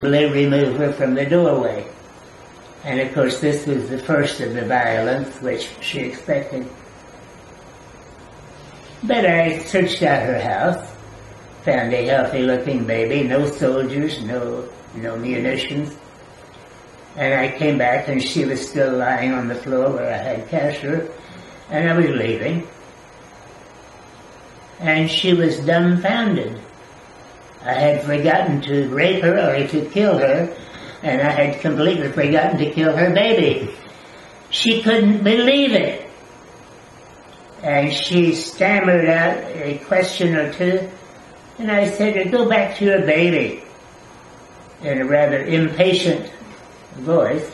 remove her from the doorway. And of course this was the first of the violence which she expected. But I searched out her house, found a healthy looking baby, no soldiers, no munitions. And I came back and she was still lying on the floor where I had cast her, and I was leaving. And she was dumbfounded. I had forgotten to rape her or to kill her, and I had completely forgotten to kill her baby. She couldn't believe it. And she stammered out a question or two, and I said to her, "Go back to your baby," in a rather impatient voice.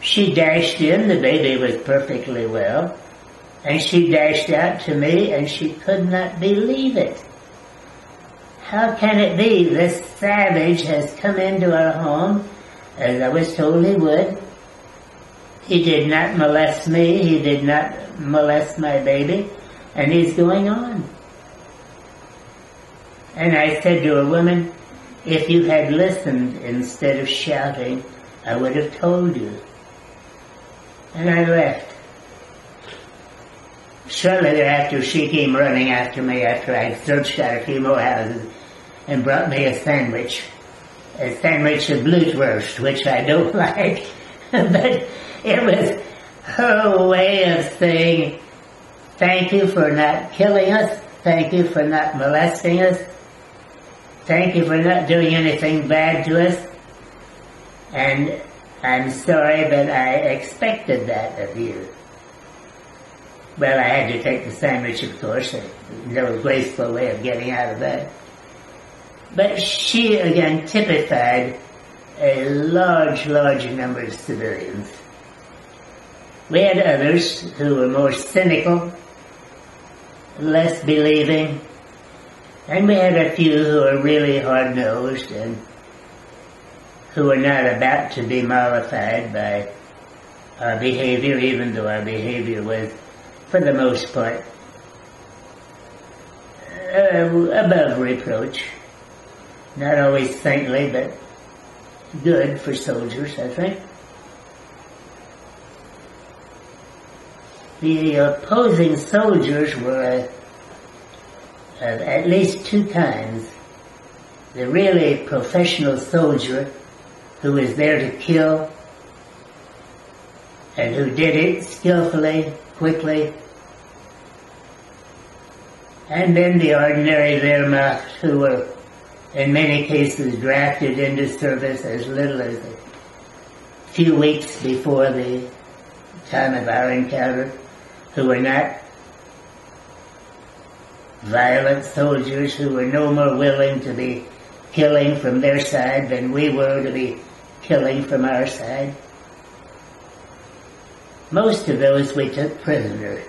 She dashed in, the baby was perfectly well, and she dashed out to me, and she could not believe it. How can it be this savage has come into our home, as I was told he would? He did not molest me, he did not molest my baby, and he's going on. And I said to her, "Woman, if you had listened instead of shouting, I would have told you." And I left. Shortly thereafter, she came running after me after I had searched out a few more houses and brought me a sandwich of Blutwurst, which I don't like. But it was her way of saying, "Thank you for not killing us, thank you for not molesting us, thank you for not doing anything bad to us, and I'm sorry, but I expected that of you." Well, I had to take the sandwich, of course. No graceful way of getting out of that. But she, again, typified a large number of civilians. We had others who were more cynical, less believing, and we had a few who were really hard-nosed and who were not about to be mollified by our behavior, even though our behavior was, for the most part, above reproach. Not always saintly, but good for soldiers, I think. The opposing soldiers were of at least two kinds. The really professional soldier who was there to kill and who did it skillfully, quickly. And then the ordinary Wehrmacht who were in many cases drafted into service as little as a few weeks before the time of our encounter, who were not violent soldiers, who were no more willing to be killing from their side than we were to be killing from our side. Most of those we took prisoner.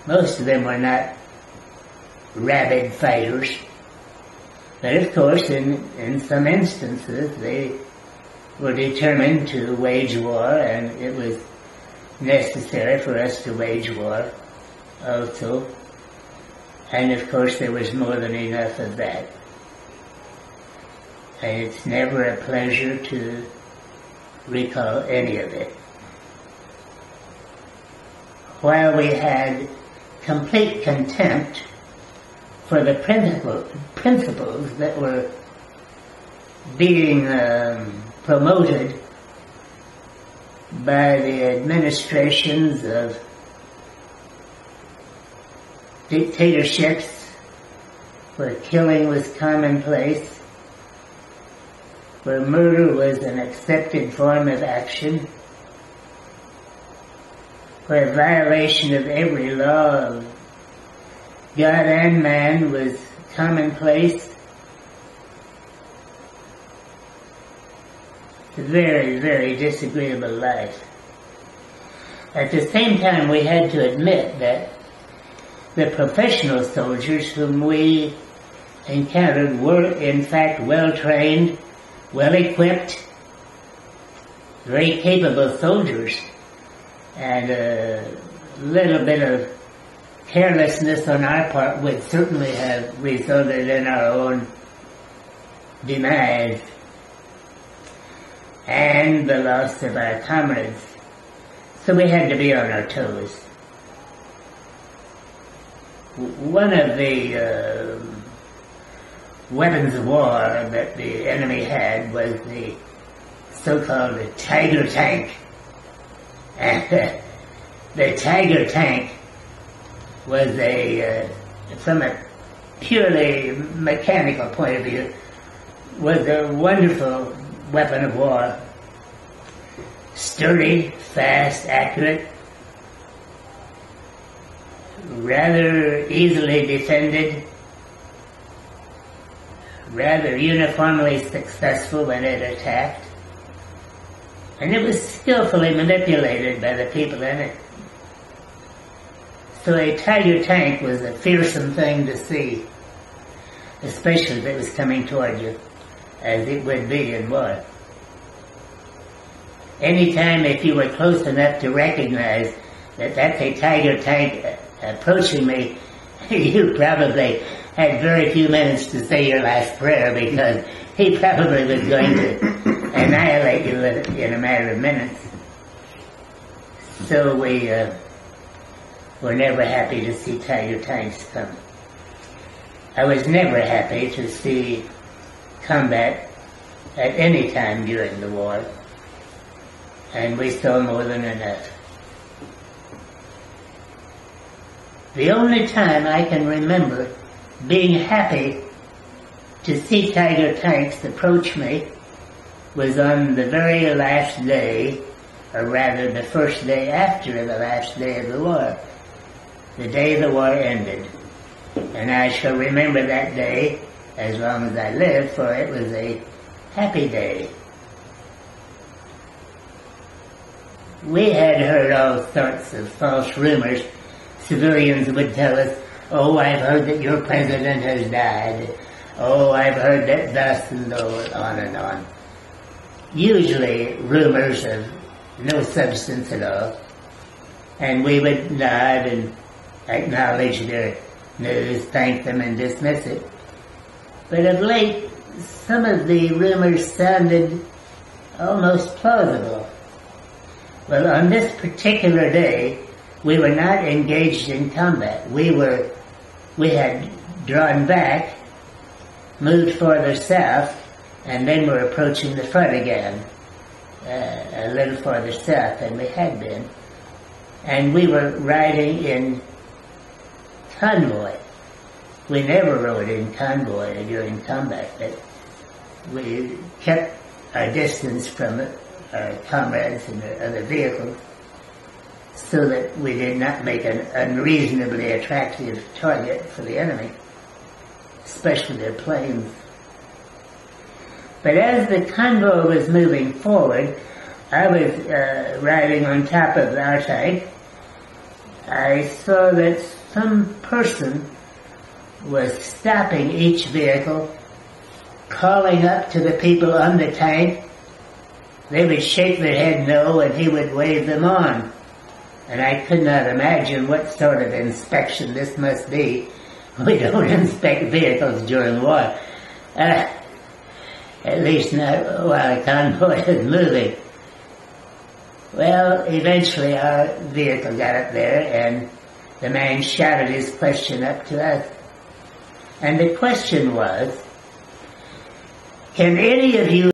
Most of them were not rabid fighters. But of course, in some instances, they were determined to wage war, and it was necessary for us to wage war also. And of course, there was more than enough of that. And it's never a pleasure to recall any of it. While we had complete contempt for the principles that were being promoted by the administrations of dictatorships where killing was commonplace, where murder was an accepted form of action, where violation of every law of God and man was commonplace. It's a very, very disagreeable life. At the same time, we had to admit that the professional soldiers whom we encountered were, in fact, well-trained, well-equipped, very capable soldiers, and a little bit of carelessness on our part would certainly have resulted in our own demise. and the loss of our comrades. So we had to be on our toes. One of the weapons of war that the enemy had was the so-called Tiger tank. And the Tiger tank was from a purely mechanical point of view, was a wonderful weapon of war. Sturdy, fast, accurate, rather easily defended, rather uniformly successful when it attacked, and it was skillfully manipulated by the people in it. So a Tiger tank was a fearsome thing to see, especially if it was coming toward you, as it would be in war. Anytime if you were close enough to recognize that that's a Tiger tank approaching me, you probably had very few minutes to say your last prayer, because he probably was going to annihilate you in a matter of minutes. So we were never happy to see Tiger tanks come. I was never happy to see combat at any time during the war, and we saw more than enough. The only time I can remember being happy to see Tiger tanks approach me was on the very last day, or rather the first day after the last day of the war, the day the war ended. And I shall remember that day as long as I live, for it was a happy day. We had heard all sorts of false rumors. Civilians would tell us, "Oh, I've heard that your president has died. Oh, I've heard that thus," and on and on. Usually rumors of no substance at all. And we would nod and acknowledge their news, thank them, and dismiss it. But of late, some of the rumors sounded almost plausible. Well, on this particular day, we were not engaged in combat. We had drawn back, moved farther south, and then were approaching the front again, a little farther south than we had been. And we were riding in convoy. We never rode in convoy during combat, but we kept our distance from our comrades and their other vehicles, so that we did not make an unreasonably attractive target for the enemy, especially their planes. But as the convoy was moving forward, I was riding on top of our tank. I saw that some person was stopping each vehicle, calling up to the people on the tank. They would shake their head no, and he would wave them on. And I could not imagine what sort of inspection this must be. We don't inspect vehicles during war. At least not while a convoy is moving. Well, eventually our vehicle got up there, and the man shouted his question up to us. And the question was, "Can any of you